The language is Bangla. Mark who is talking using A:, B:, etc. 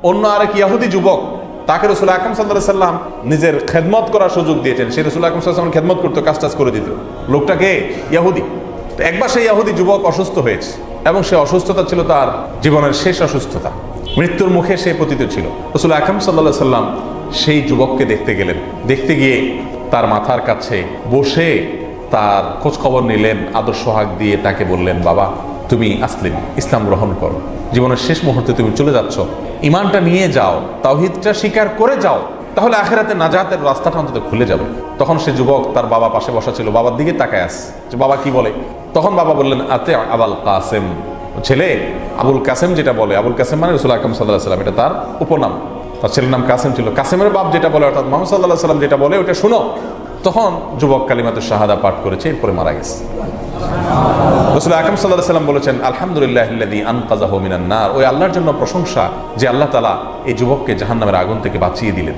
A: অন্য আরেক ইহুদি যুবক, তাকে রাসূল আকরাম সাল্লাল্লাহু আলাইহি সাল্লাম নিজের খেদমত করার সুযোগ দিয়েছেন। সে রাসূল আকরাম সাল্লাল্লাহু আলাইহি ওয়াসাল্লাম খেদমত করতো, কাজ করে দিত। লোকটাকে ইহুদি। তো একবার সেই ইহুদি যুবক অসুস্থ হয়েছে, এবং সে অসুস্থতা ছিল তার জীবনের শেষ অসুস্থতা, মৃত্যুর মুখে সে পতিত ছিল। রাসূল আকরাম সাল্লাল্লাহু আলাইহি সাল্লাম সেই যুবককে দেখতে গেলেন। দেখতে গিয়ে তার মাথার কাছে বসে তার খোঁজ খবর নিলেন, আদর সোহাগ দিয়ে তাকে বললেন, বাবা তুমি আসলিম, ইসলাম গ্রহণ করো, জীবনের শেষ মুহূর্তে তুমি চলে যাচ্ছ, ইমানটা নিয়ে যাও, তাওহীদটা স্বীকার করে যাও, তাহলে আখিরাতে নাজাতের রাস্তাটা অন্তত খুলে যাবে। তখন সে যুবক, তার বাবা পাশে বসা ছিল, বাবার দিকে তাকায় আস যে বাবা কি বলে। তখন বাবা বললেন, আতে আবুল কাসেম, ছেলে আবুল কাসেম যেটা বলে, আবুল কাসেম মানে রাসূল আকরাম সাল্লাল্লাহু আলাইহি সাল্লাম, এটা তার উপনাম। তার ছেলের নাম কাসেম ছিল। কাসেমের বাপ যেটা বলে, অর্থাৎ মুহাম্মদ সাল্লাল্লাহু আলাইহি সাল্লাম যেটা বলে, ওটা শুনো। তখন যুবক কালিমাতুশ শাহাদা পাঠ করেছে, এরপরে মারা গেছে। রাসূল আকরাম সাল্লাল্লাহু আলাইহি সাল্লাম বলেছেন, আলহামদুলিল্লাহিল্লাযী আনকাযাহু মিনান নার, ওই আল্লাহর জন্য প্রশংসা যে আল্লাহ তাআলা এই যুবককে জাহান্নামের আগুন থেকে বাঁচিয়ে দিলেন।